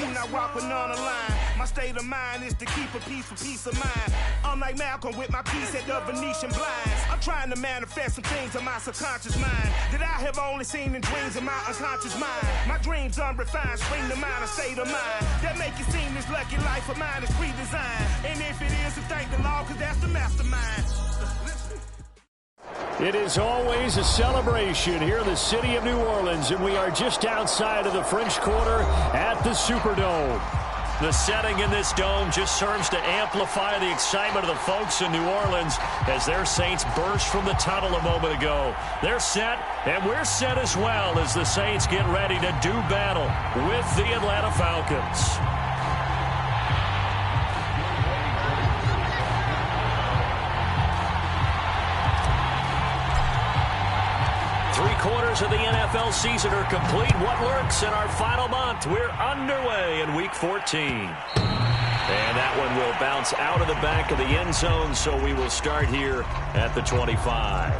do not walk with none aligned. My state of mind is to keep a peace for peace of mind. I'm like Malcolm with my piece at the Venetian blinds. I'm trying to manifest some things in my subconscious mind that I have only seen in dreams in my unconscious mind. My dreams unrefined, spring to mind, a state of mind that make it seem this lucky life of mine is pre-designed. And if it is, then thank the Lord, cause that's the mastermind. It is always a celebration here in the city of New Orleans, and we are just outside of the French Quarter at the Superdome. The setting in this dome just serves to amplify the excitement of the folks in New Orleans as their Saints burst from the tunnel a moment ago. They're set, and we're set as well as the Saints get ready to do battle with the Atlanta Falcons. Three-quarters of the NFL season are complete. What lurks in our final month? We're underway in Week 14. And that one will bounce out of the back of the end zone, so we will start here at the 25.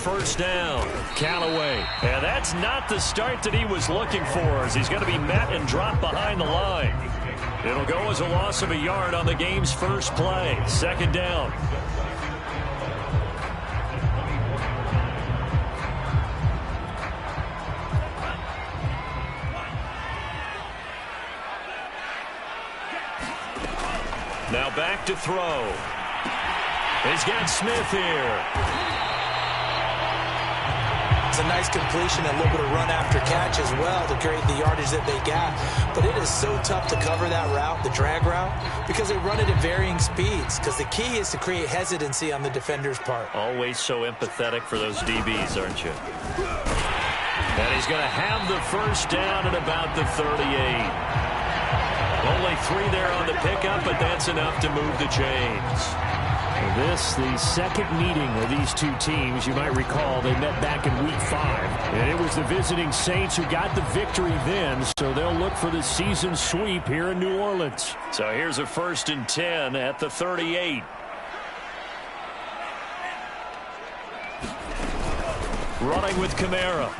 First down, Callaway. And that's not the start that he was looking for, as he's going to be met and dropped behind the line. It'll go as a loss of a yard on the game's first play. Second down. Now back to throw. He's got Smith here. It's a nice completion and a little bit of run after catch as well to create the yardage that they got. But it is so tough to cover that route, the drag route, because they run it at varying speeds. Because the key is to create hesitancy on the defender's part. Always so empathetic for those DBs, aren't you? And he's going to have the first down at about the 38. Only 3 there on the pickup, but that's enough to move the chains. This, the second meeting of these two teams. You might recall they met back in Week 5. And it was the visiting Saints who got the victory then, so they'll look for the season sweep here in New Orleans. So here's a 1st and 10 at the 38. Running with Kamara.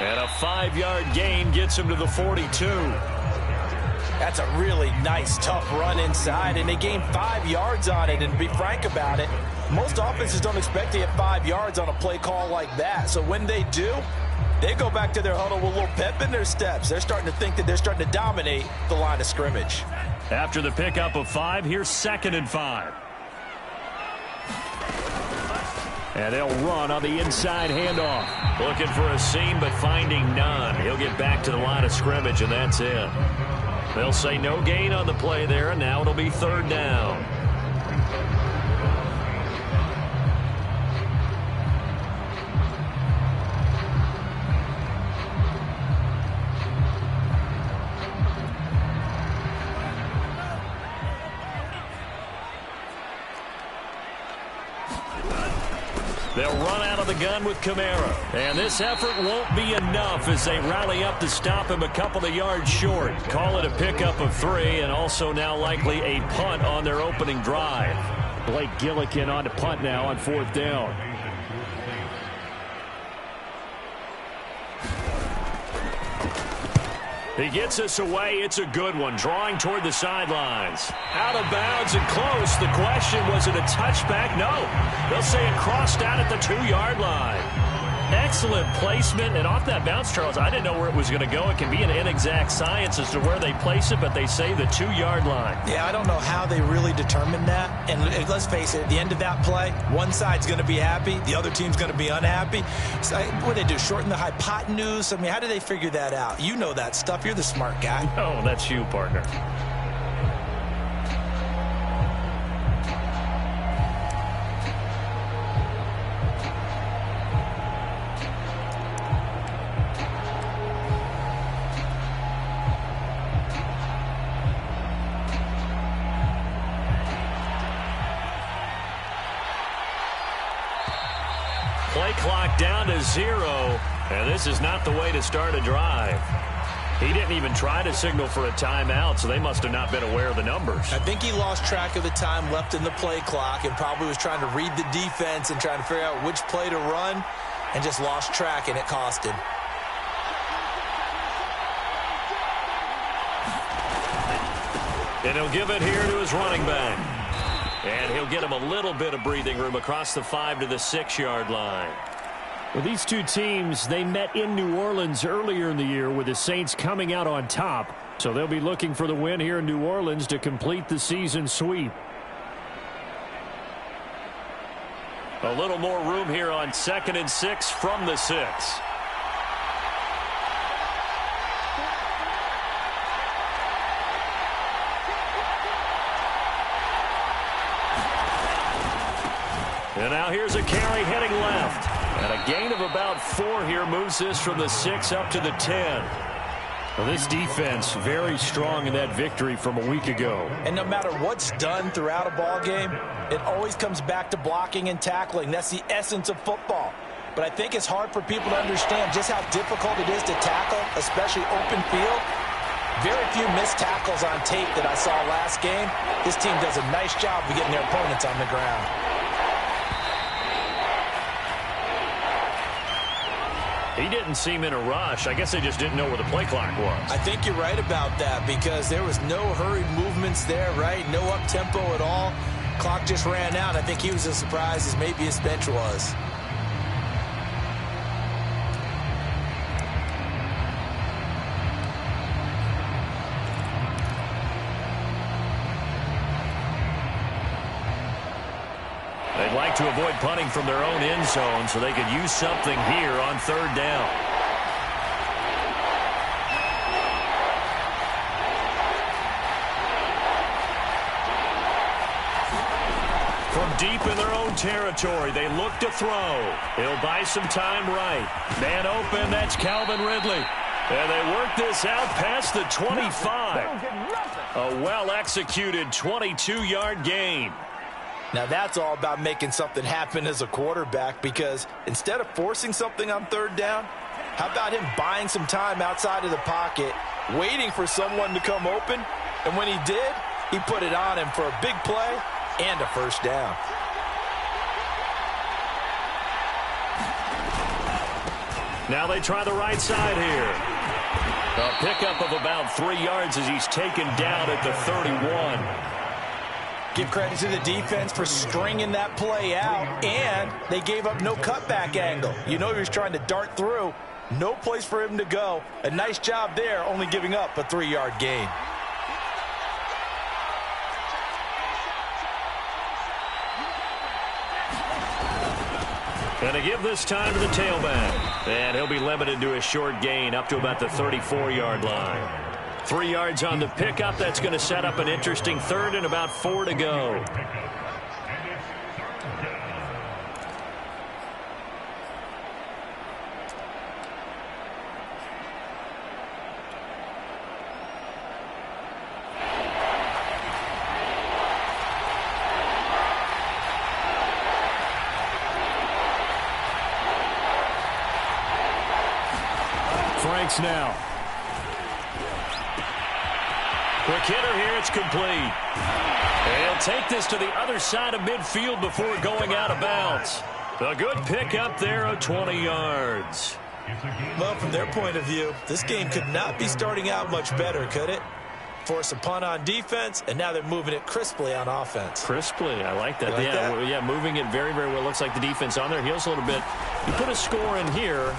And a 5-yard gain gets him to the 42. That's a really nice, tough run inside, and they gained 5 yards on it. And to be frank about it, most offenses don't expect to get 5 yards on a play call like that. So when they do, they go back to their huddle with a little pep in their steps. They're starting to think that they're starting to dominate the line of scrimmage. After the pickup of 5, here's 2nd and 5. And they'll run on the inside handoff. Looking for a seam, but finding none. He'll get back to the line of scrimmage, and that's it. They'll say no gain on the play there, and now it'll be 3rd down. They'll run out of the gun with Kamara. And this effort won't be enough as they rally up to stop him a couple of yards short. Call it a pickup of 3, and also now likely a punt on their opening drive. Blake Gillikin on to punt now on 4th down. He gets us away. It's a good one. Drawing toward the sidelines. Out of bounds and close. The question, was it a touchback? No. They'll say it crossed out at the 2-yard line. Excellent placement. And off that bounce, Charles, I didn't know where it was going to go. It can be an inexact science as to where they place it, but they say the 2-yard line. Yeah, I don't know how they really determined that. And let's face it, at the end of that play, one side's going to be happy, the other team's going to be unhappy. So what do they do, shorten the hypotenuse? I mean, how do they figure that out? You know that stuff. You're the smart guy. No, that's you, partner. play clock down to 0, and this is not the way to start a drive. He didn't even try to signal for a timeout, so they must have not been aware of the numbers. I think he lost track of the time left in the play clock and probably was trying to read the defense and trying to figure out which play to run and just lost track, and it cost him. And he'll give it here to his running back. And he'll get him a little bit of breathing room across the 5 to the 6-yard line. Well, these two teams, they met in New Orleans earlier in the year with the Saints coming out on top. So they'll be looking for the win here in New Orleans to complete the season sweep. A little more room here on 2nd and 6 from the 6. And now here's a carry heading left. And a gain of about 4 here moves this from the 6 up to the 10. Well, this defense very strong in that victory from a week ago. And no matter what's done throughout a ball game, it always comes back to blocking and tackling. That's the essence of football. But I think it's hard for people to understand just how difficult it is to tackle, especially open field. Very few missed tackles on tape that I saw last game. This team does a nice job of getting their opponents on the ground. He didn't seem in a rush. I guess they just didn't know where the play clock was. I think you're right about that because there was no hurried movements there, right? No up-tempo at all. Clock just ran out. I think he was as surprised as maybe his bench was. They'd like to avoid punting from their own end zone so they could use something here on 3rd down. From deep in their own territory, they look to throw. He'll buy some time right. Man open, that's Calvin Ridley. And they work this out past the 25. A well-executed 22-yard gain. Now that's all about making something happen as a quarterback because instead of forcing something on 3rd down, how about him buying some time outside of the pocket, waiting for someone to come open, and when he did, he put it on him for a big play and a 1st down. Now they try the right side here. A pickup of about 3 yards as he's taken down at the 31. Give credit to the defense for stringing that play out, and they gave up no cutback angle. You know he was trying to dart through. No place for him to go. A nice job there, only giving up a 3-yard gain. And to give this time to the tailback. And he'll be limited to a short gain up to about the 34-yard line. 3 yards on the pickup. That's going to set up an interesting 3rd and about 4 to go. Franks now. Quick hitter here, it's complete. He'll take this to the other side of midfield before going out of bounds. A good pick up there of 20 yards. Well, from their point of view, this game could not be starting out much better, could it? Force a punt on defense, and now they're moving it crisply on offense. Crisply, I like that. Yeah, moving it very, very well. Looks like the defense on their heels a little bit. You put a score in here,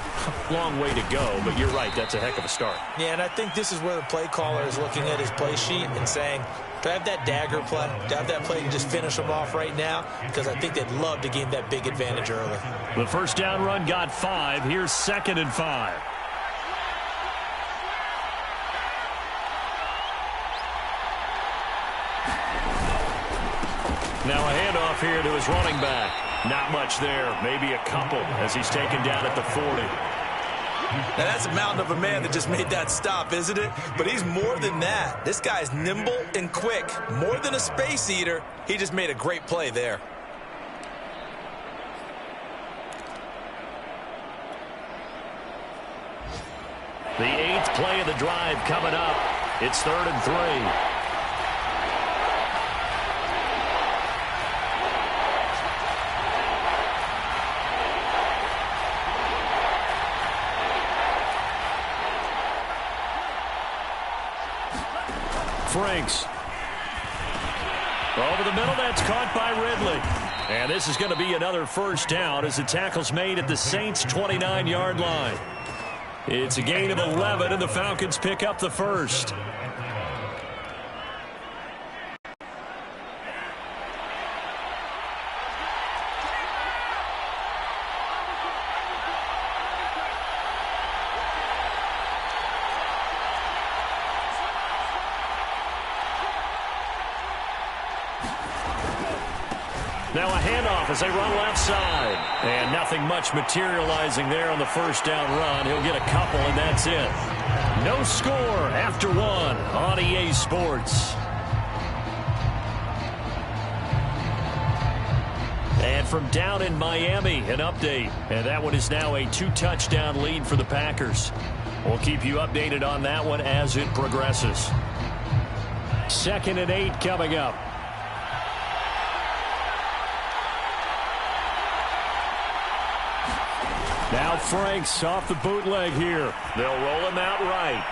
long way to go, but you're right, that's a heck of a start. Yeah, and I think this is where the play caller is looking at his play sheet and saying, do I have that dagger play? Do I have that play to just finish them off right now? Because I think they'd love to gain that big advantage early. The 1st down run got 5. Here's 2nd and 5. Now a handoff here to his running back. Not much there, maybe a couple as he's taken down at the 40. Now that's a mountain of a man that just made that stop, isn't it? But he's more than that. This guy's nimble and quick. More than a space eater, he just made a great play there. The 8th play of the drive coming up. It's 3rd and 3. Franks. Over the middle, that's caught by Ridley. And this is going to be another first down as the tackle's made at the Saints' 29-yard line. It's a gain of 11, and the Falcons pick up the first. Now a handoff as they run left side. And nothing much materializing there on the first down run. He'll get a couple, and that's it. No score after 1 on EA Sports. And from down in Miami, an update. And that one is now a 2-touchdown lead for the Packers. We'll keep you updated on that one as it progresses. 2nd and 8 coming up. Now Franks off the bootleg here. They'll roll him out right.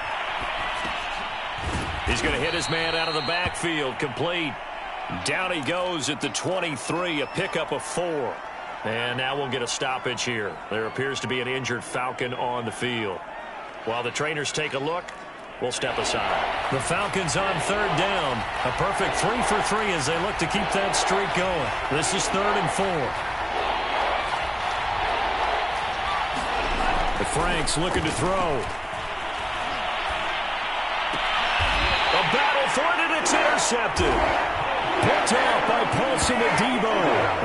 He's going to hit his man out of the backfield. Complete. Down he goes at the 23, a pickup of 4. And now we'll get a stoppage here. There appears to be an injured Falcon on the field. While the trainers take a look, we'll step aside. The Falcons on 3rd down. A perfect 3 for 3 as they look to keep that streak going. This is 3rd and 4. Franks looking to throw. A battle for it, and it's intercepted. Picked off by Paulson Adebo.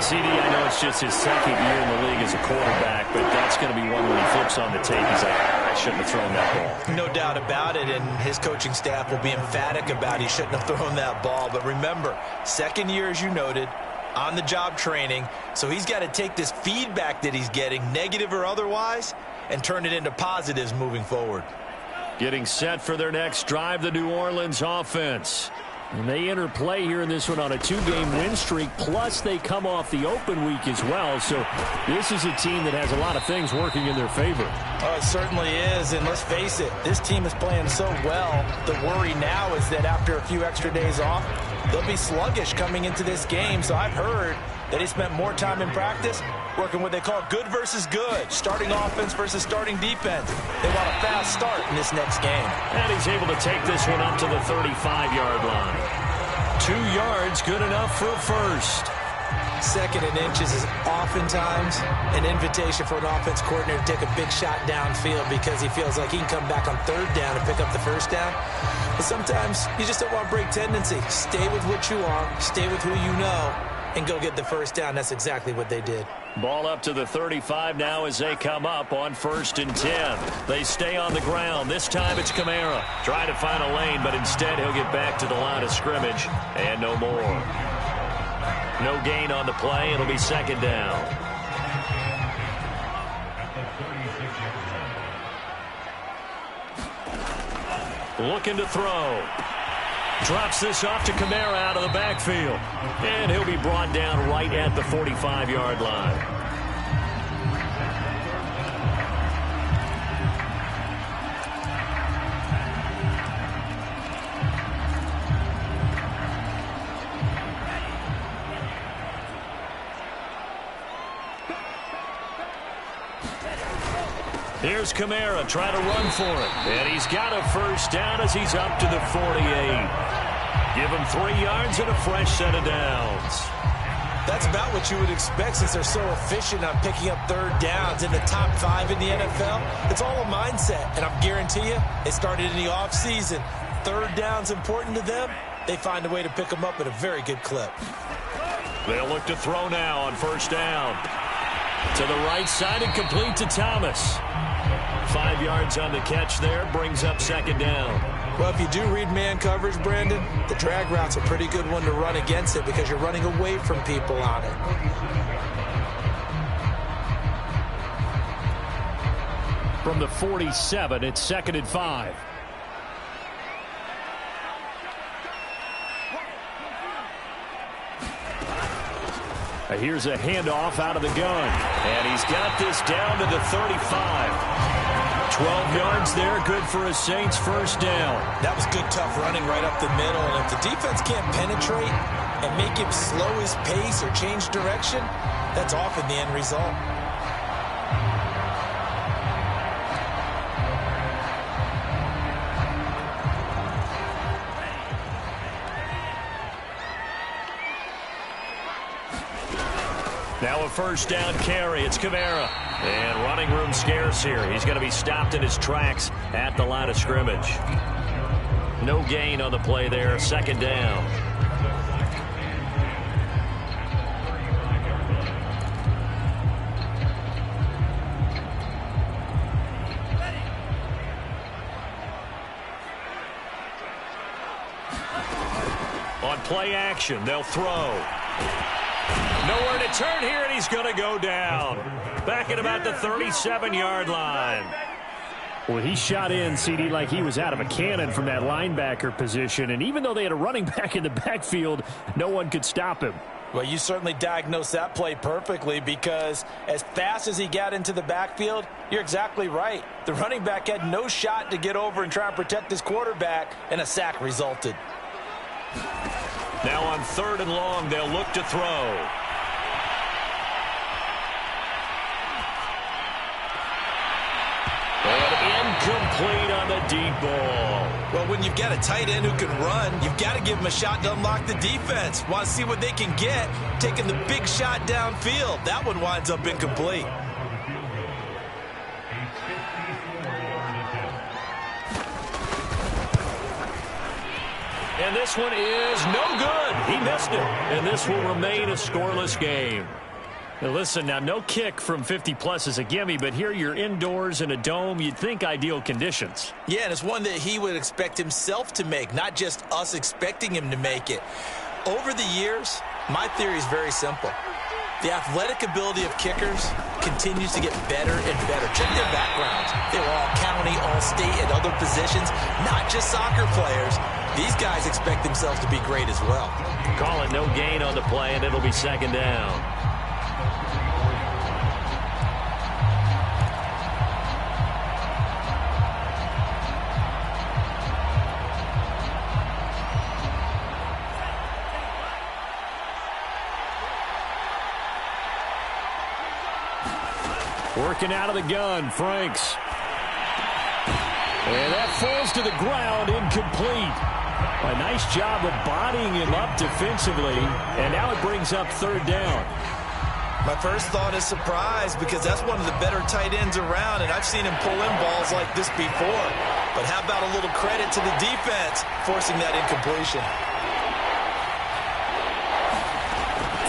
CD, I know it's just his 2nd year in the league as a quarterback, but that's going to be one when he flips on the tape. He's like, I shouldn't have thrown that ball. No doubt about it, and his coaching staff will be emphatic about he shouldn't have thrown that ball. But remember, 2nd year, as you noted, on-the-job training, so he's got to take this feedback that he's getting, negative or otherwise, and turn it into positives moving forward. Getting set for their next drive, the New Orleans offense. And they enter play here in this one on a 2-game win streak, plus they come off the open week as well. So this is a team that has a lot of things working in their favor. Oh, it certainly is, and let's face it, this team is playing so well. The worry now is that after a few extra days off, they'll be sluggish coming into this game. So I've heard that he spent more time in practice working what they call good versus good, starting offense versus starting defense. They want a fast start in this next game. And he's able to take this one up to the 35-yard line. 2 yards, good enough for a first. 2nd and inches is oftentimes an invitation for an offense coordinator to take a big shot downfield because he feels like he can come back on 3rd down and pick up the first down. But sometimes you just don't want to break tendency. Stay with what you are, stay with who you know, and go get the first down. That's exactly what they did. Ball up to the 35 now as they come up on 1st and 10. They stay on the ground. This time it's Kamara. Trying to find a lane, but instead he'll get back to the line of scrimmage. And no more. No gain on the play. It'll be 2nd down. Looking to throw. Drops this off to Kamara out of the backfield. And he'll be brought down right at the 45-yard line. Here's Kamara trying to run for it. And he's got a first down as he's up to the 48. Give him 3 yards and a fresh set of downs. That's about what you would expect since they're so efficient on picking up 3rd downs in the top 5 in the NFL. It's all a mindset, and I guarantee you it started in the offseason. 3rd down's important to them. They find a way to pick them up at a very good clip. They'll look to throw now on 1st down. To the right side and complete to Thomas. 5 yards on the catch there, brings up 2nd down. Well, if you do read man coverage, Brandon, the drag route's a pretty good one to run against it because you're running away from people on it. from the 47. It's 2nd and 5. Here's a handoff out of the gun. And he's got this down to the 35. 12 yards there, good for a Saints first down. That was good, tough running right up the middle. And if the defense can't penetrate and make him slow his pace or change direction, that's often the end result. Now a first down carry. It's Kamara. And running room scarce here. He's going to be stopped in his tracks at the line of scrimmage. No gain on the play there. 2nd down. On play action, they'll throw. Nowhere to turn here, and he's going to go down. Back at about the 37-yard line. Well, he shot in, CD, like he was out of a cannon from that linebacker position. And even though they had a running back in the backfield, no one could stop him. Well, you certainly diagnosed that play perfectly, because as fast as he got into the backfield, you're exactly right. The running back had no shot to get over and try and protect his quarterback, and a sack resulted. Now on 3rd and long, they'll look to throw. And incomplete on the deep ball. Well, when you've got a tight end who can run, you've got to give him a shot to unlock the defense. Want to see what they can get, taking the big shot downfield. That one winds up incomplete. And this one is no good. He missed it. And this will remain a scoreless game. Now listen, now no kick from 50-plus is a gimme, but here you're indoors in a dome. You'd think ideal conditions. Yeah, and it's one that he would expect himself to make, not just us expecting him to make it. Over the years, my theory is very simple. The athletic ability of kickers continues to get better and better. Check their backgrounds. They were all county, all state, and other positions, not just soccer players. These guys expect themselves to be great as well. Call it no gain on the play, and it'll be 2nd down. Working out of the gun, Franks. And that falls to the ground, incomplete. A nice job of bodying him up defensively, and now it brings up 3rd down. My first thought is surprise, because that's one of the better tight ends around, and I've seen him pull in balls like this before. But how about a little credit to the defense forcing that incompletion?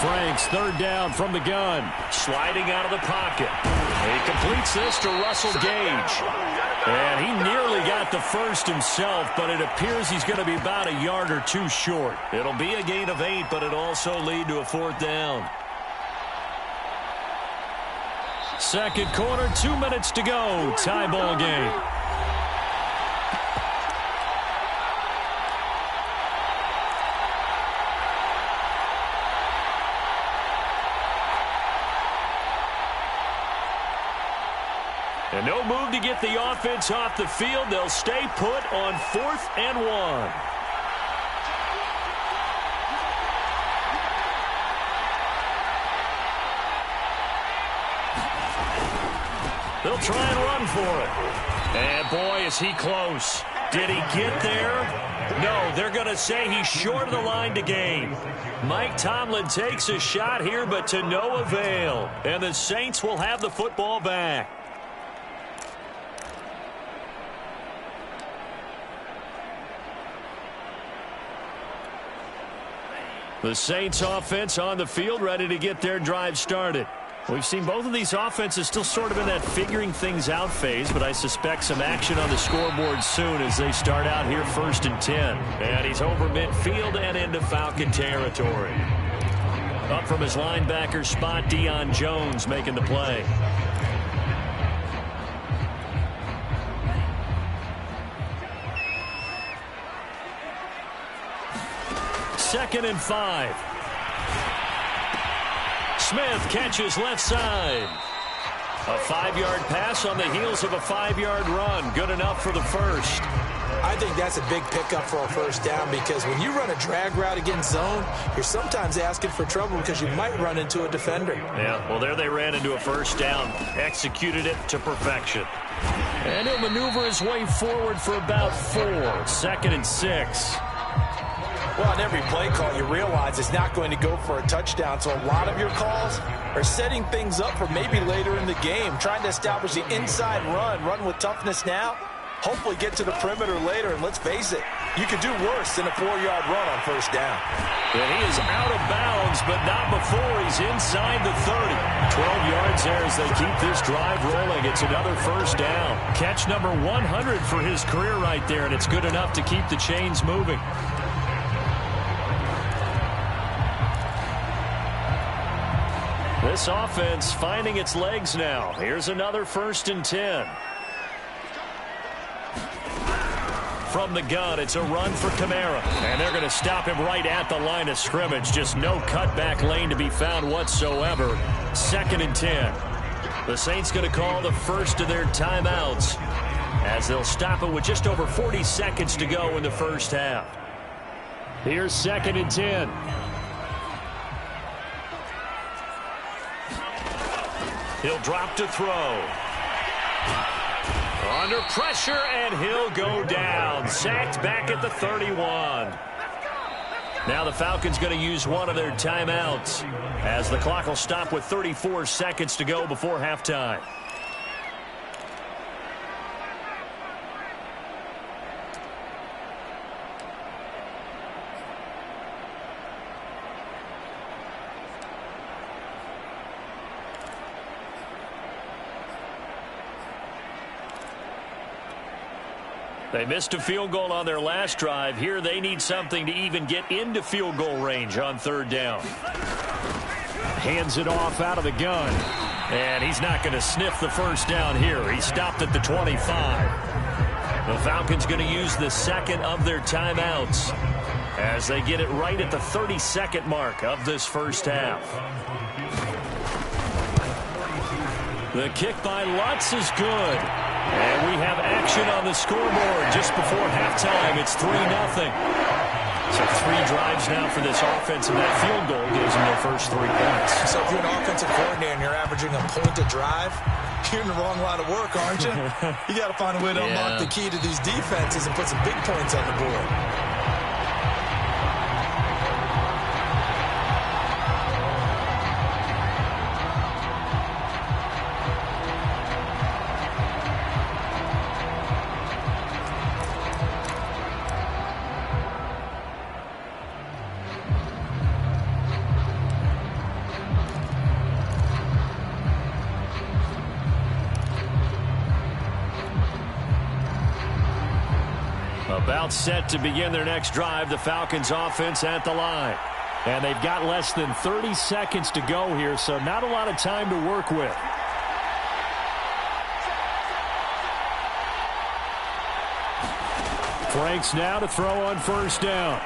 Franks, 3rd down from the gun. Sliding out of the pocket. He completes this to Russell Gage. And he nearly got the first himself, but it appears he's going to be about a yard or two short. It'll be a gain of 8, but it'll also lead to a 4th down. 2nd quarter, 2 minutes to go. Tie ball game. And no move to get the offense off the field. They'll stay put on 4th and 1. They'll try and run for it. And boy, is he close. Did he get there? No, they're going to say he's short of the line to gain. Mike Tomlin takes a shot here, but to no avail. And the Saints will have the football back. The Saints offense on the field, ready to get their drive started. We've seen both of these offenses still sort of in that figuring things out phase, but I suspect some action on the scoreboard soon as they start out here 1st and 10. And he's over midfield and into Falcon territory. Up from his linebacker spot, Deion Jones making the play. 2nd and 5. Smith catches left side. A 5-yard pass on the heels of a 5-yard run. Good enough for the first. I think that's a big pickup for a first down because when you run a drag route against zone, you're sometimes asking for trouble because you might run into a defender. Yeah, well, there they ran into a first down. Executed it to perfection. And he'll maneuver his way forward for about 4. 2nd and 6. Well, on every play call, you realize it's not going to go for a touchdown. So a lot of your calls are setting things up for maybe later in the game, trying to establish the inside run with toughness now, hopefully get to the perimeter later. And let's face it, you could do worse than a 4-yard run on first down. And he is out of bounds, but not before he's inside the 30. 12 yards there as they keep this drive rolling. It's another first down. Catch number 100 for his career right there, and it's good enough to keep the chains moving. This offense finding its legs now. Here's another 1st and 10. From the gun, it's a run for Kamara. And they're going to stop him right at the line of scrimmage. Just no cutback lane to be found whatsoever. 2nd and 10. The Saints going to call the first of their timeouts as they'll stop it with just over 40 seconds to go in the first half. Here's 2nd and 10. He'll drop to throw. Under pressure, and he'll go down. Sacked back at the 31. Now the Falcons going to use one of their timeouts as the clock will stop with 34 seconds to go before halftime. They missed a field goal on their last drive. Here they need something to even get into field goal range on 3rd down. Hands it off out of the gun. And he's not going to sniff the first down here. He stopped at the 25. The Falcons going to use the 2nd of their timeouts as they get it right at the 32nd mark of this first half. The kick by Lutz is good. And we have action on the scoreboard just before halftime. It's 3-0. So 3 drives now for this offense, and that field goal gives them their first 3 points. So if you're an offensive coordinator and you're averaging a point a drive, you're in the wrong line of work, aren't you? You got to find a way to unlock the key to these defenses and put some big points on the board. About set to begin their next drive, the Falcons offense at the line. And they've got less than 30 seconds to go here, so not a lot of time to work with. Franks now to throw on 1st down.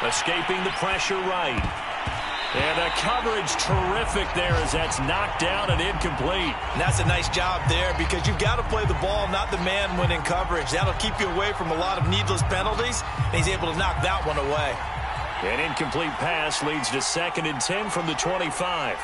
Escaping the pressure right. And the coverage terrific there as that's knocked down and incomplete. And that's a nice job there because you've got to play the ball, not the man when in coverage. That'll keep you away from a lot of needless penalties, and he's able to knock that one away. An incomplete pass leads to 2nd and 10 from the 25.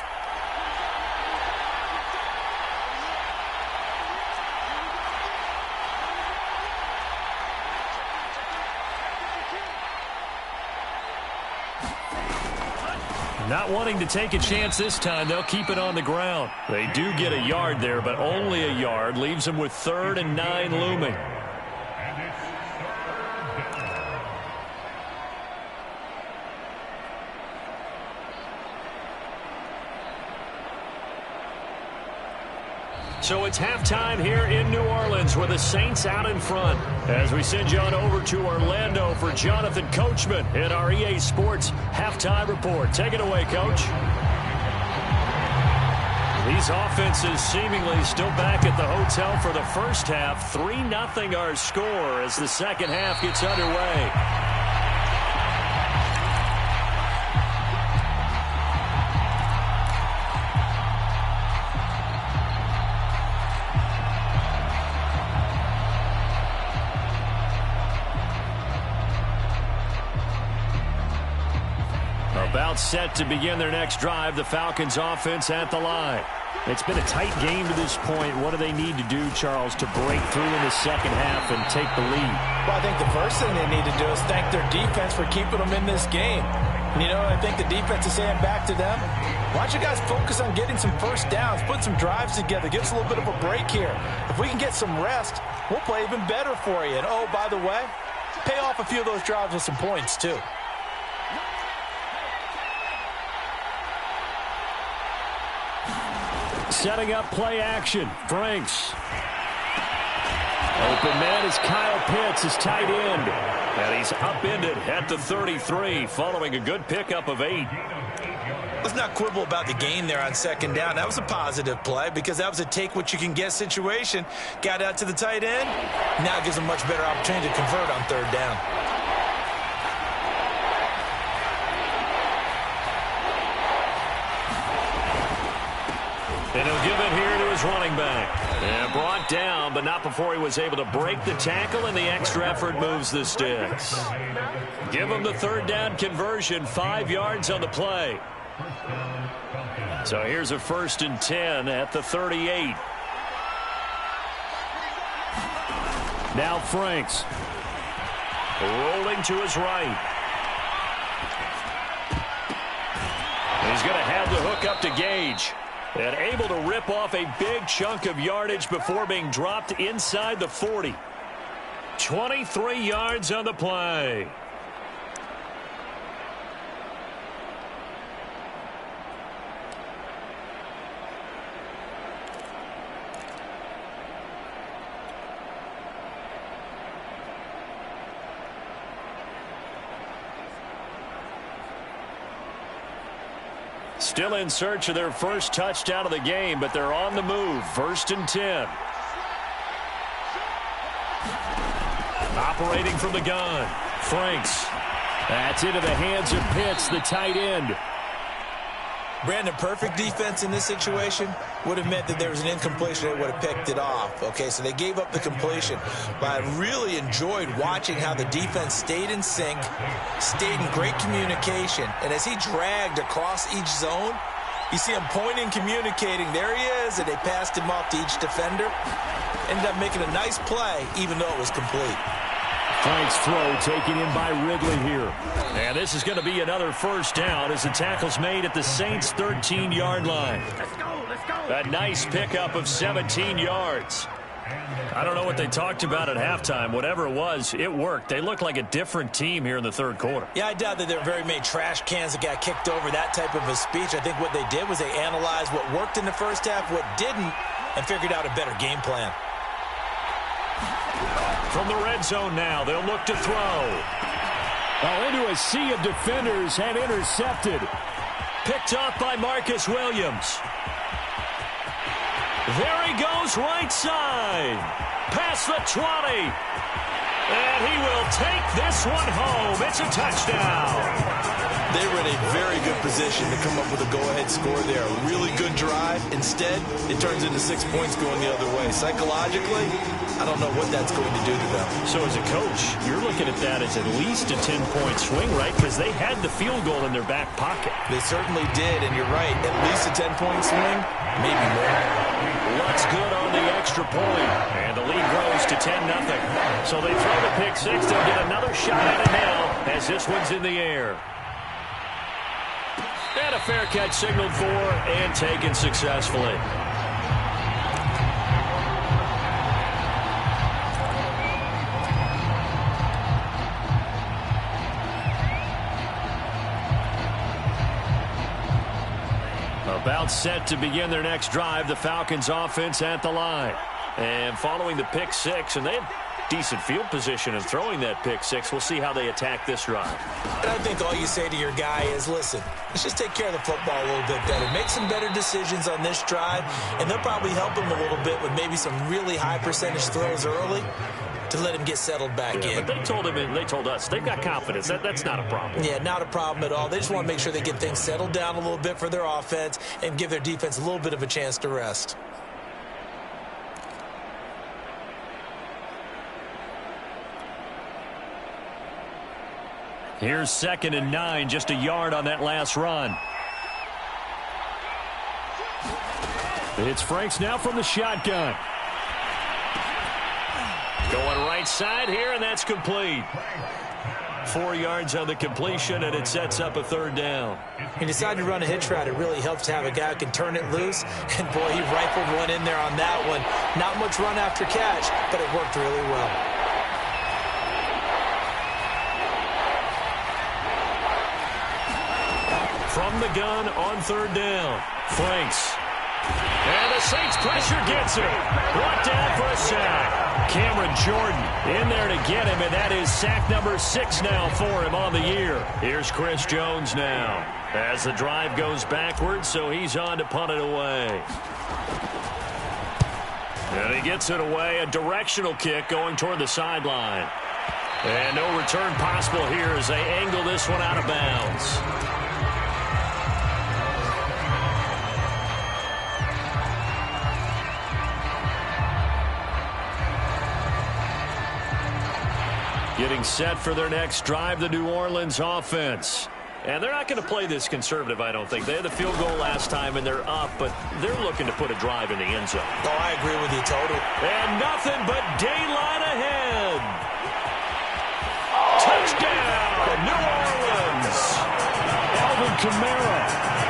Not wanting to take a chance this time, they'll keep it on the ground. They do get a yard there, but only a yard. Leaves them with 3rd and 9 looming. So it's halftime here in New Orleans with the Saints out in front. As we send you on over to Orlando for Jonathan Coachman in our EA Sports Halftime Report. Take it away, Coach. These offenses seemingly still back at the hotel for the first half. 3-0 our score as the second half gets underway. About set to begin their next drive, the Falcons offense at the line. It's been a tight game to this point. What do they need to do, Charles, to break through in the second half and take the lead? Well, I think the first thing they need to do is thank their defense for keeping them in this game. And you know, I think the defense is saying back to them, why don't you guys focus on getting some first downs, put some drives together, give us a little bit of a break here. If we can get some rest, we'll play even better for you. And, oh, by the way, pay off a few of those drives with some points, too. Setting up play action. Franks. Open man is Kyle Pitts, his tight end. And he's upended at the 33, following a good pickup of 8. Let's not quibble about the gain there on second down. That was a positive play because that was a take-what-you-can-get situation. Got out to the tight end. Now it gives them a much better opportunity to convert on third down. And he'll give it here to his running back. And brought down, but not before he was able to break the tackle, and the extra effort moves the sticks. Give him the third down conversion, 5 yards on the play. So here's a 1st and 10 at the 38. Now Franks. Rolling to his right. He's going to have the hook up to Gage. And able to rip off a big chunk of yardage before being dropped inside the 40. 23 yards on the play. Still in search of their first touchdown of the game, but they're on the move. 1st and 10. Operating from the gun. Franks. That's into the hands of Pitts, the tight end. Brandon, perfect defense in this situation would have meant that there was an incompletion that would have picked it off. Okay, so they gave up the completion. But I really enjoyed watching how the defense stayed in sync, stayed in great communication. And as he dragged across each zone, you see him pointing, communicating. There he is, and they passed him off to each defender. Ended up making a nice play, even though it was complete. Frank's throw taken in by Ridley here. And this is going to be another 1st down as the tackle's made at the Saints' 13-yard line. Let's go. A nice pickup of 17 yards. I don't know what they talked about at halftime. Whatever it was, it worked. They look like a different team here in the 3rd quarter. Yeah, I doubt that there were very many trash cans that got kicked over, that type of a speech. I think what they did was they analyzed what worked in the first half, what didn't, and figured out a better game plan. From the red zone now, they'll look to throw. Oh, into a sea of defenders and intercepted. Picked off by Marcus Williams. There he goes, right side. Past the 20. And he will take this one home. It's a touchdown. They were in a very good position to come up with a go-ahead score there. A really good drive. Instead, it turns into 6 points going the other way. Psychologically, I don't know what that's going to do to them. So as a coach, you're looking at that as at least a 10-point swing, right? Because they had the field goal in their back pocket. They certainly did, and you're right. At least a 10-point swing, maybe more. Looks good on the extra point. And the lead grows to 10-0. So they throw the pick six. They'll get another shot at it now as this one's in the air. And a fair catch signaled for and taken successfully. About set to begin their next drive, the Falcons offense at the line. And following the pick six, and they had decent field position in throwing that pick six. We'll see how they attack this drive. And I think all you say to your guy is, listen, let's just take care of the football a little bit better. Make some better decisions on this drive, and they'll probably help him a little bit with maybe some really high percentage throws early to let him get settled back in. But they told him, and they told us, they've got confidence. That's not a problem. Yeah, not a problem at all. They just want to make sure they get things settled down a little bit for their offense and give their defense a little bit of a chance to rest. Here's 2nd and 9, just a yard on that last run. It's Franks now from the shotgun. Going right side here, and that's complete. 4 yards on the completion, and it sets up a 3rd down. He decided to run a hitch route. It really helps to have a guy who can turn it loose. And, boy, he rifled one in there on that one. Not much run after catch, but it worked really well. From the gun on 3rd down, Franks. And the Saints pressure gets him. Brought down for a sack. Cameron Jordan in there to get him, and that is sack number 6 now for him on the year. Here's Chris Jones now as the drive goes backwards, so he's on to punt it away. And he gets it away, a directional kick going toward the sideline. And no return possible here as they angle this one out of bounds. Getting set for their next drive, the New Orleans offense. And they're not going to play this conservative, I don't think. They had the field goal last time, and they're up, but they're looking to put a drive in the end zone. Oh, I agree with you totally. And nothing but daylight ahead. Touchdown, New Orleans. Alvin Kamara,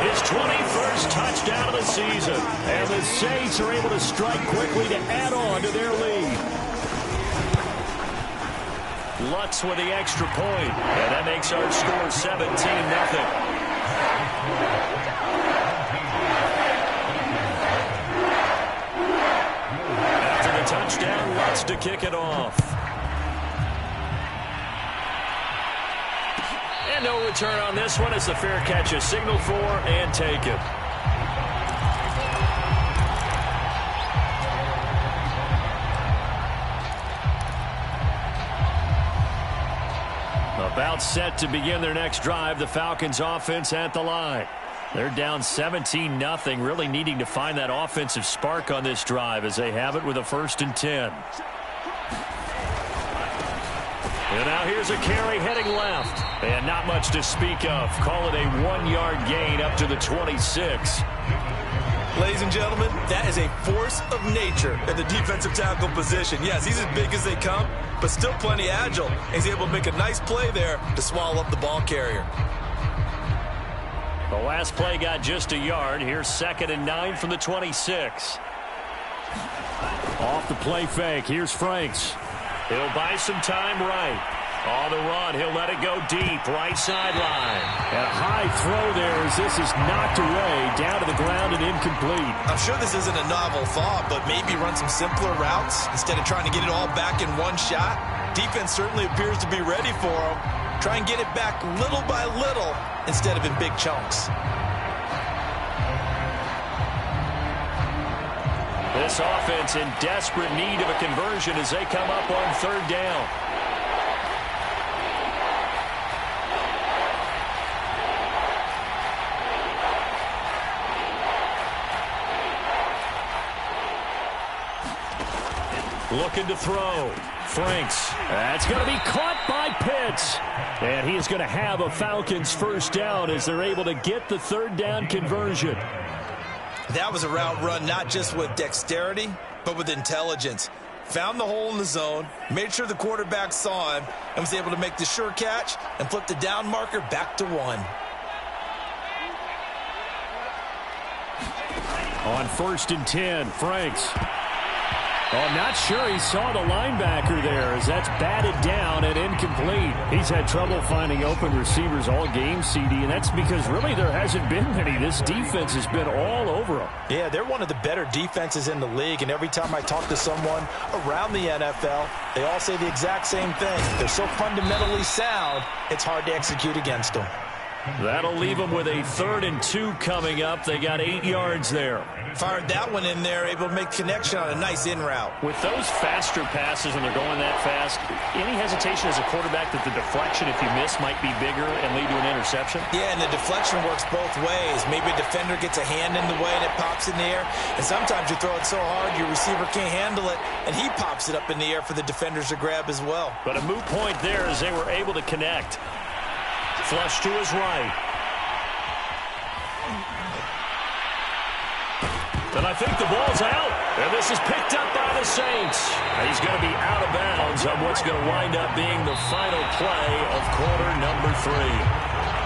his 21st touchdown of the season. And the Saints are able to strike quickly to add on to their lead. Lutz with the extra point, and that makes our score 17-0. After the touchdown, Lutz to kick it off. And no return on this one as the fair catch is signaled for and taken. About set to begin their next drive, the Falcons offense at the line. They're down 17-0, really needing to find that offensive spark on this drive as they have it with a 1st and 10. And now here's a carry heading left. And not much to speak of. Call it a 1-yard gain up to the 26. Ladies and gentlemen, that is a force of nature at the defensive tackle position. Yes, he's as big as they come, but still plenty agile. He's able to make a nice play there to swallow up the ball carrier. The last play got just a yard. Here's 2nd and 9 from the 26. Off the play fake. Here's Franks. He'll buy some time right. On the run, he'll let it go deep, right sideline. And a high throw there as this is knocked away, down to the ground and incomplete. I'm sure this isn't a novel thought, but maybe run some simpler routes instead of trying to get it all back in one shot. Defense certainly appears to be ready for him. Try and get it back little by little instead of in big chunks. This offense in desperate need of a conversion as they come up on 3rd down. Looking to throw. Franks. That's going to be caught by Pitts. And he is going to have a Falcons 1st down as they're able to get the 3rd down conversion. That was a route run not just with dexterity, but with intelligence. Found the hole in the zone, made sure the quarterback saw him, and was able to make the sure catch and flip the down marker back to 1. On 1st and 10, Franks. Oh, not sure he saw the linebacker there as that's batted down and incomplete. He's had trouble finding open receivers all game, CD, and that's because really there hasn't been many. This defense has been all over them. Yeah, they're one of the better defenses in the league, and every time I talk to someone around the NFL, they all say the exact same thing. They're so fundamentally sound, it's hard to execute against them. That'll leave them with a 3rd and 2 coming up. They got 8 yards there. Fired that one in there, able to make connection on a nice in route. With those faster passes when they're going that fast, any hesitation as a quarterback that the deflection, if you miss, might be bigger and lead to an interception? Yeah, and the deflection works both ways. Maybe a defender gets a hand in the way and it pops in the air. And sometimes you throw it so hard your receiver can't handle it, and he pops it up in the air for the defenders to grab as well. But a moot point there as they were able to connect. Flush to his right. And I think the ball's out. And this is picked up by the Saints. He's going to be out of bounds on what's going to wind up being the final play of quarter number 3.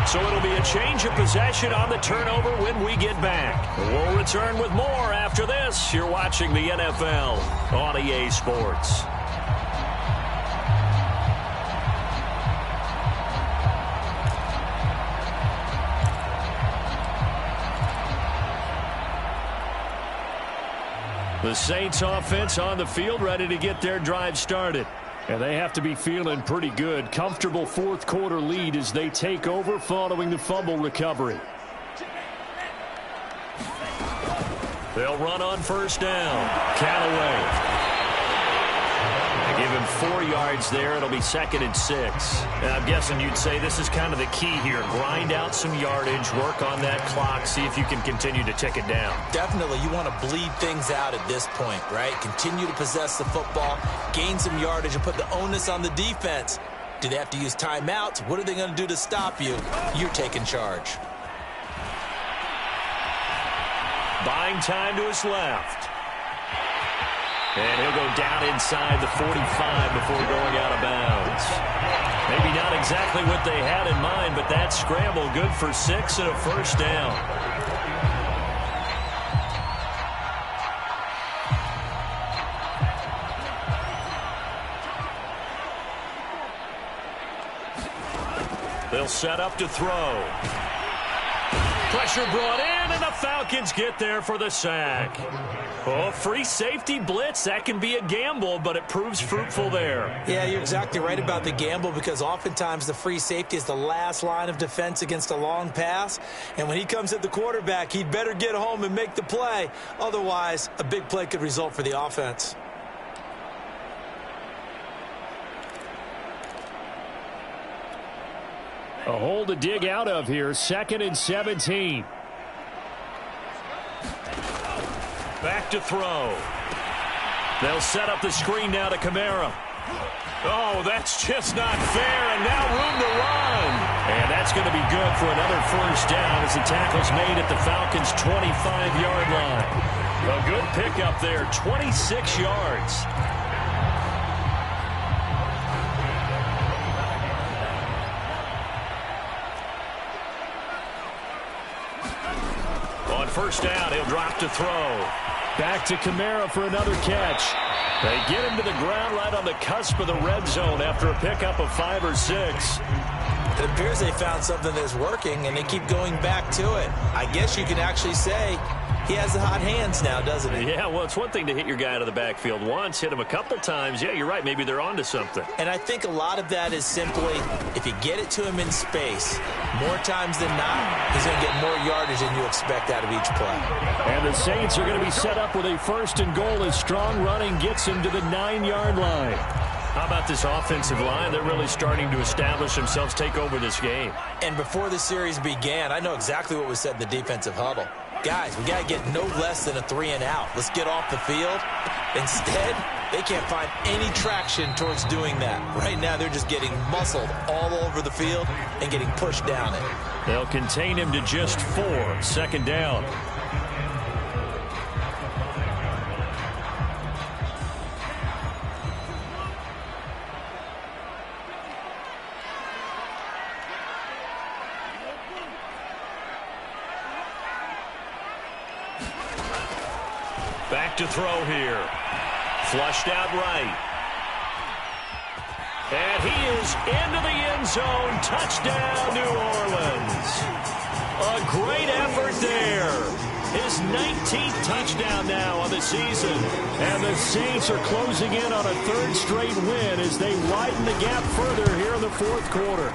So it'll be a change of possession on the turnover when we get back. We'll return with more after this. You're watching the NFL on EA Sports. The Saints offense on the field, ready to get their drive started. And they have to be feeling pretty good. Comfortable fourth quarter lead as they take over following the fumble recovery. They'll run on first down. Callaway. They give him 4 yards there. It'll be 2nd and 6. And I'm guessing you'd say this is kind of the key here. Grind out some yardage, work on that clock, see if you can continue to tick it down. Definitely, you want to bleed things out at this point, right? Continue to possess the football, gain some yardage, and put the onus on the defense. Do they have to use timeouts? What are they going to do to stop you? You're taking charge. Buying time to his left. And he'll go down inside the 45 before going out of bounds. Maybe not exactly what they had in mind, but that scramble good for 6 and a first down. They'll set up to throw. Pressure brought in, and the Falcons get there for the sack. Oh, free safety blitz, that can be a gamble, but it proves fruitful there. Yeah, you're exactly right about the gamble because oftentimes the free safety is the last line of defense against a long pass. And when he comes at the quarterback, he'd better get home and make the play. Otherwise, a big play could result for the offense. A hole to dig out of here, 2nd and 17. Back to throw. They'll set up the screen now to Kamara. Oh, that's just not fair, and now room to run. And that's going to be good for another first down as the tackle's made at the Falcons' 25-yard line. A good pickup there, 26 yards. On first down, he'll drop to throw. Back to Kamara for another catch. They get him to the ground right on the cusp of the red zone after a pickup of 5 or 6. It appears they found something that's working, and they keep going back to it. I guess you can actually say he has the hot hands now, doesn't he? Yeah, well, it's one thing to hit your guy out of the backfield once, hit him a couple times. Yeah, you're right. Maybe they're onto something. And I think a lot of that is simply if you get it to him in space, more times than not, he's going to get more yardage than you expect out of each play. And the Saints are going to be set up with a 1st and goal as strong running gets him to the 9-yard line. How about this offensive line? They're really starting to establish themselves, take over this game. And before the series began, I know exactly what was said in the defensive huddle. Guys, we got to get no less than a 3 and out. Let's get off the field. Instead, they can't find any traction towards doing that. Right now, they're just getting muscled all over the field and getting pushed down it. They'll contain him to just 4. 2nd down. Back to throw here. Flushed out right. And he is into the end zone. Touchdown, New Orleans. A great effort there. His 19th touchdown now on the season. And the Saints are closing in on a 3rd straight win as they widen the gap further here in the 4th quarter.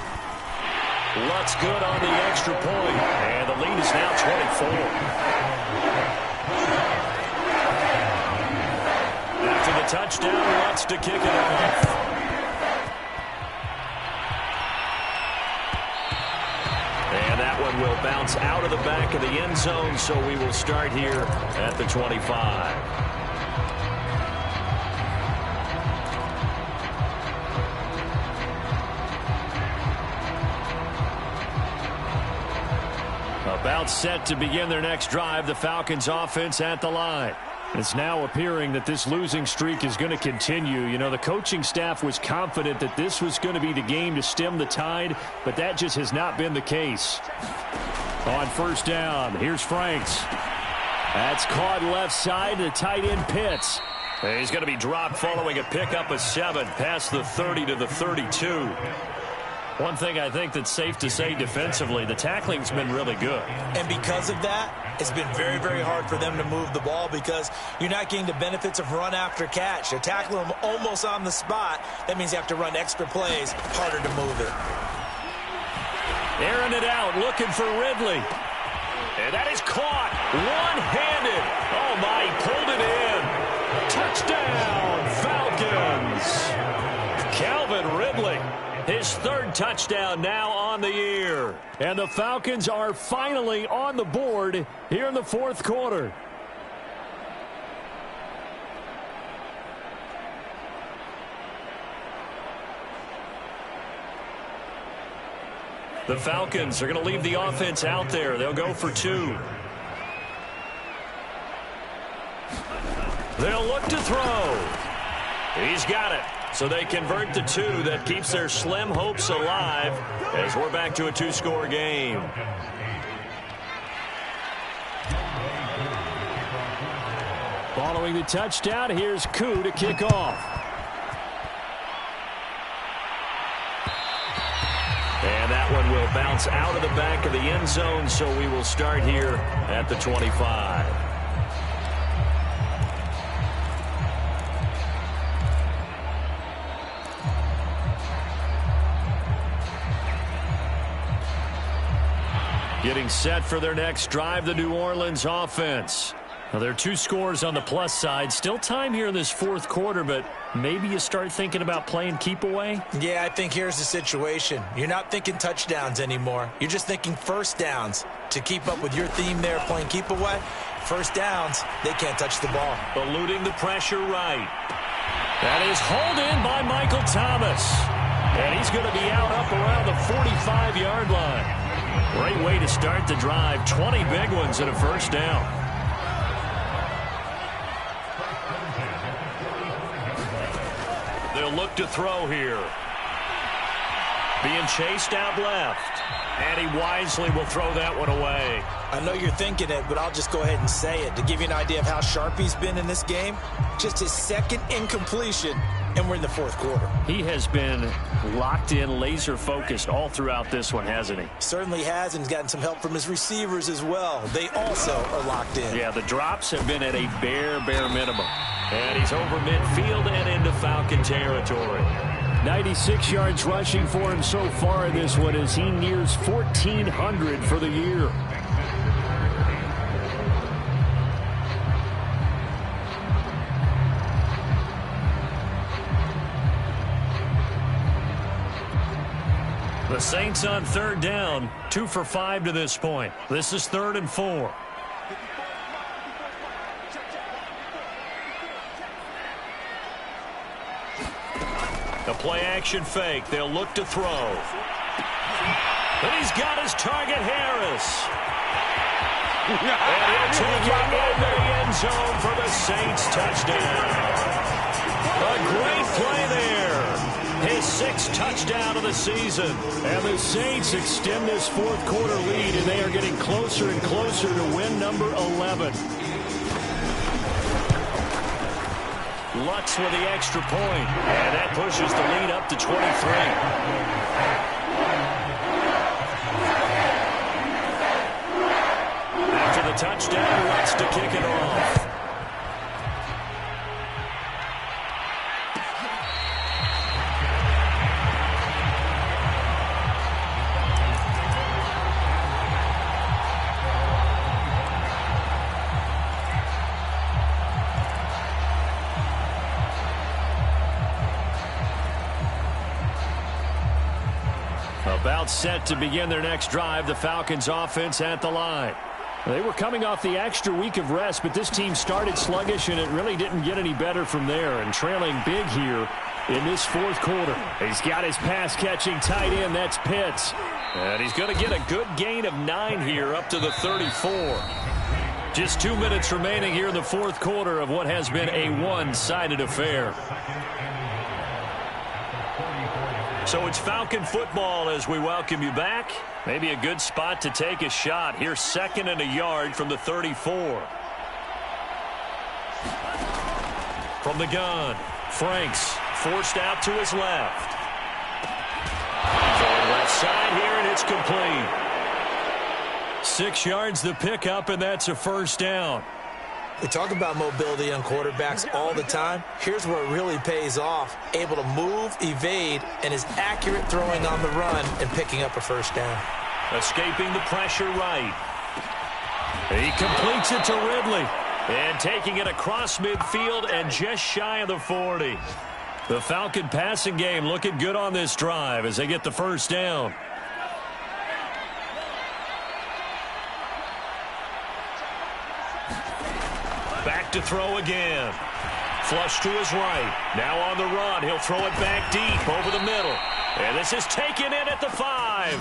Lutz good on the extra point. And the lead is now 24. After the touchdown, Lutz to kick it off. And that one will bounce out of the back of the end zone, so we will start here at the 25. About set to begin their next drive, the Falcons offense at the line. It's now appearing that this losing streak is going to continue. You know, the coaching staff was confident that this was going to be the game to stem the tide, but that just has not been the case. On first down, here's Franks. That's caught left side to the tight end Pitts. He's going to be dropped following a pickup of 7 past the 30 to the 32. One thing I think that's safe to say defensively, the tackling's been really good. And because of that, it's been very, very hard for them to move the ball because you're not getting the benefits of run after catch. You're tackling them almost on the spot. That means you have to run extra plays, harder to move it. Airing it out, looking for Ridley. And that is caught, one-handed. Oh, my, he pulled it in. Touchdown, Falcons. Calvin Ridley. His third touchdown now on the year. And the Falcons are finally on the board here in the fourth quarter. The Falcons are going to leave the offense out there. They'll go for 2. They'll look to throw. He's got it. So they convert the 2. That keeps their slim hopes alive as we're back to a 2-score game. Following the touchdown, here's Koo to kick off. And that one will bounce out of the back of the end zone, so we will start here at the 25. Getting set for their next drive, the New Orleans offense. Now, there are 2 scores on the plus side. Still time here in this fourth quarter, but maybe you start thinking about playing keep away? Yeah, I think here's the situation. You're not thinking touchdowns anymore. You're just thinking first downs. To keep up with your theme there, playing keep away, first downs, they can't touch the ball. Eluding the pressure right. That is hauled in by Michael Thomas. And he's going to be out up around the 45-yard line. Great way to start the drive. 20 big ones and a first down. They'll look to throw here. Being chased out left. And he wisely will throw that one away. I know you're thinking it, but I'll just go ahead and say it. To give you an idea of how sharp he's been in this game, just his second incompletion, and we're in the fourth quarter. He has been locked in, laser-focused all throughout this one, hasn't he? Certainly has, and he's gotten some help from his receivers as well. They also are locked in. Yeah, the drops have been at a bare minimum. And he's over midfield and into Falcon territory. 96 yards rushing for him so far in this one as he nears 1,400 for the year. The Saints on third down, 2 for 5 to this point. This is 3rd and 4. A play-action fake. They'll look to throw. And he's got his target, Harris. And he'll take it into the end zone for the Saints touchdown. A great play there. His 6th touchdown of the season. And the Saints extend this fourth quarter lead, and they are getting closer and closer to win number 11. Lutz with the extra point, and that pushes the lead up to 23. After the touchdown, Lutz to kick it off. About set to begin their next drive, the Falcons offense at the line. They were coming off the extra week of rest, but this team started sluggish, and it really didn't get any better from there. And trailing big here in this fourth quarter. He's got his pass-catching tight end. That's Pitts. And he's going to get a good gain of 9 here up to the 34. Just 2 minutes remaining here in the fourth quarter of what has been a one-sided affair. So it's Falcon football as we welcome you back. Maybe a good spot to take a shot. Here's 2nd and a yard from the 34. From the gun, Franks forced out to his left. Going left side here, and it's complete. 6 yards the pickup, and that's a first down. We talk about mobility on quarterbacks all the time. Here's where it really pays off. Able to move, evade, and is accurate throwing on the run and picking up a first down. Escaping the pressure right. He completes it to Ridley. And taking it across midfield and just shy of the 40. The Falcon passing game looking good on this drive as they get the first down. Back to throw again. Flush to his right. Now on the run. He'll throw it back deep over the middle. And this is taken in at the 5.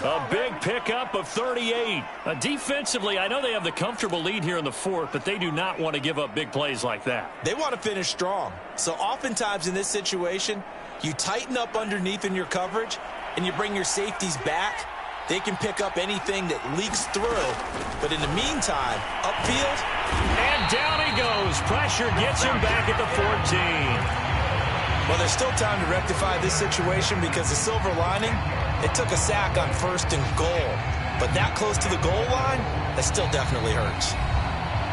A big pickup of 38. Defensively, I know they have the comfortable lead here in the fourth, but they do not want to give up big plays like that. They want to finish strong. So oftentimes in this situation, you tighten up underneath in your coverage, and you bring your safeties back. They can pick up anything that leaks through. But in the meantime, upfield. And down he goes. Pressure gets him back at the 14. Well, there's still time to rectify this situation because the silver lining, it took a sack on 1st and goal. But that close to the goal line, that still definitely hurts.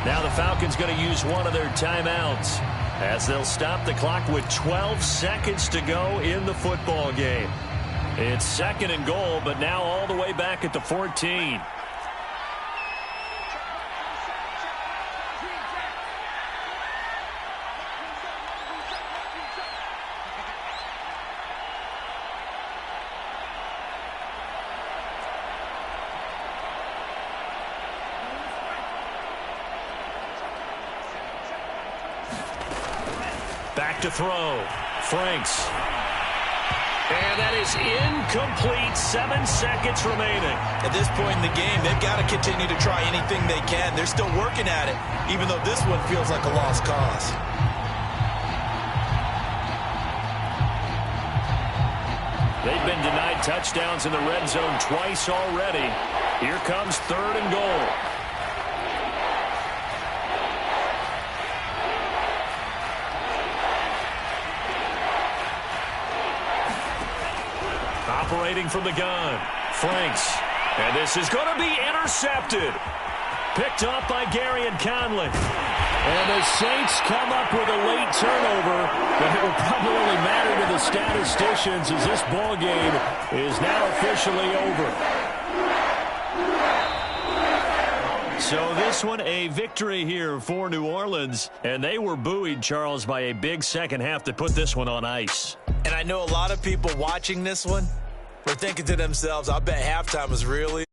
Now the Falcons going to use one of their timeouts as they'll stop the clock with 12 seconds to go in the football game. It's 2nd and goal, but now all the way back at the 14. Back to throw. Franks. And that is incomplete. 7 seconds remaining. At this point in the game, they've got to continue to try anything they can. They're still working at it, even though this one feels like a lost cause. They've been denied touchdowns in the red zone twice already. Here comes 3rd and goal. Operating from the gun, Franks. And this is going to be intercepted. Picked off by Gary and Conley. And the Saints come up with a late turnover, but it will probably only matter to the statisticians as this ball game is now officially over. So this one a victory here for New Orleans, and they were buoyed, Charles, by a big second half to put this one on ice. And I know a lot of people watching this one were thinking to themselves, I bet halftime was really